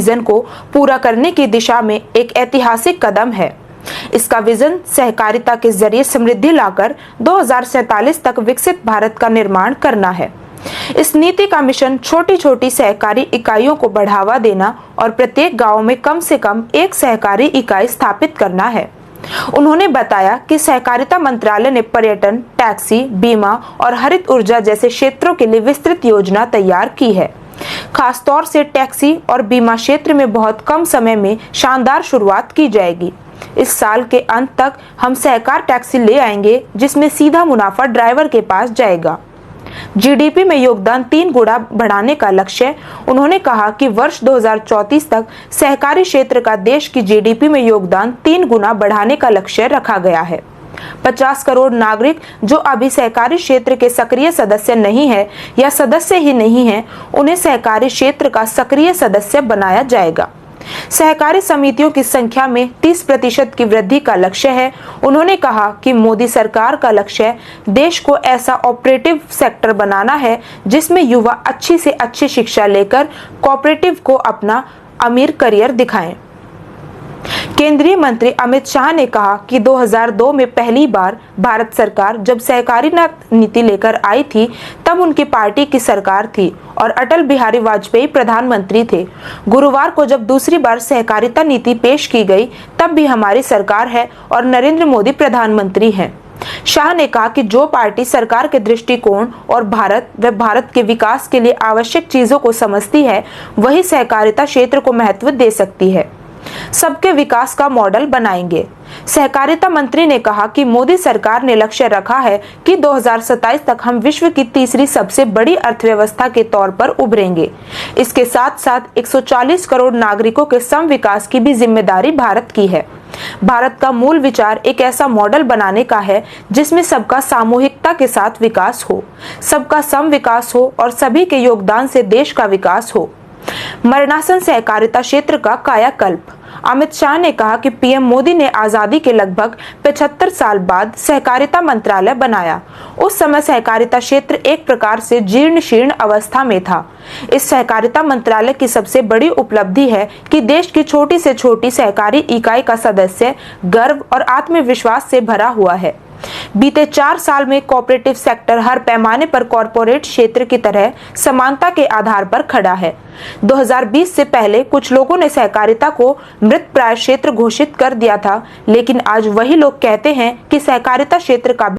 Vision को पूरा करने की दिशा में एक ऐतिहासिक कदम है। इसका विजन सहकारिता के जरिए समृद्धि लाकर 2047 तक विकसित भारत का निर्माण करना है। इस नीति का मिशन छोटी छोटी सहकारी इकाइयों को बढ़ावा देना और प्रत्येक गांव में कम से कम एक सहकारी इकाई स्थापित करना है। उन्होंने बताया कि सहकारिता मंत्रालय ने पर्यटन, टैक्सी, बीमा और हरित ऊर्जा जैसे क्षेत्रों के लिए विस्तृत योजना तैयार की है। खासतौर से टैक्सी और बीमा क्षेत्र में बहुत कम समय में शानदार शुरुआत की जाएगी। इस साल के अंत तक हम सहकार टैक्सी ले आएंगे जिसमें सीधा मुनाफा ड्राइवर के पास जाएगा। जीडीपी में योगदान 3 गुना बढ़ाने का लक्ष्य। उन्होंने कहा कि वर्ष 2034 तक सहकारी क्षेत्र का देश की जीडीपी में योगदान 3 गुना बढ़ाने का लक्ष्य रखा गया है। 50 करोड़ नागरिक जो अभी सहकारी क्षेत्र के सक्रिय सदस्य नहीं है या सदस्य ही नहीं है, उन्हें सहकारी क्षेत्र का सक्रिय सदस्य बनाया जाएगा। सहकारी समितियों की संख्या में 30% की वृद्धि का लक्ष्य है। उन्होंने कहा कि मोदी सरकार का लक्ष्य देश को ऐसा ऑपरेटिव सेक्टर बनाना है जिसमें युवा अच्छी से अच्छी शिक्षा लेकर कोऑपरेटिव को अपना अमीर करियर दिखाएं। केंद्रीय मंत्री अमित शाह ने कहा कि 2002 में पहली बार भारत सरकार जब सहकारी नीति लेकर आई थी तब उनकी पार्टी की सरकार थी और अटल बिहारी वाजपेयी प्रधानमंत्री थे। गुरुवार को जब दूसरी बार सहकारिता नीति पेश की गई तब भी हमारी सरकार है और नरेंद्र मोदी प्रधानमंत्री हैं। शाह ने कहा कि जो पार्टी सरकार के दृष्टिकोण और भारत के विकास के लिए आवश्यक चीजों को समझती है वही सहकारिता क्षेत्र को महत्व दे सकती है। सबके विकास का मॉडल बनाएंगे। सहकारिता मंत्री ने कहा कि मोदी सरकार ने लक्ष्य रखा है कि 2027 तक हम विश्व की तीसरी सबसे बड़ी अर्थव्यवस्था के तौर पर उभरेंगे। इसके साथ साथ 140 करोड़ नागरिकों के सम विकास की भी जिम्मेदारी भारत की है। भारत का मूल विचार एक ऐसा मॉडल बनाने का है जिसमें सबका सामूहिकता के साथ विकास हो, सबका सम विकास हो और सभी के योगदान से देश का विकास हो। मरणासन सहकारिता क्षेत्र का कायाकल्प। अमित शाह ने कहा कि पीएम मोदी ने आजादी के लगभग 75 साल बाद सहकारिता मंत्रालय बनाया। उस समय सहकारिता क्षेत्र एक प्रकार से जीर्ण शीर्ण अवस्था में था। इस सहकारिता मंत्रालय की सबसे बड़ी उपलब्धि है कि देश की छोटी से छोटी सहकारी इकाई का सदस्य गर्व और आत्मविश्वास से भरा हुआ है। बीते 4 साल में कोऑपरेटिव सेक्टर हर पैमाने पर कॉरपोरेट क्षेत्र की तरह समानता के आधार पर खड़ा है। 2020 से पहले कुछ लोगों ने सहकारिता को मृतप्राय क्षेत्र घोषित कर दिया था, लेकिन आज वही लोग कहते हैं कि सहकारिता क्षेत्र का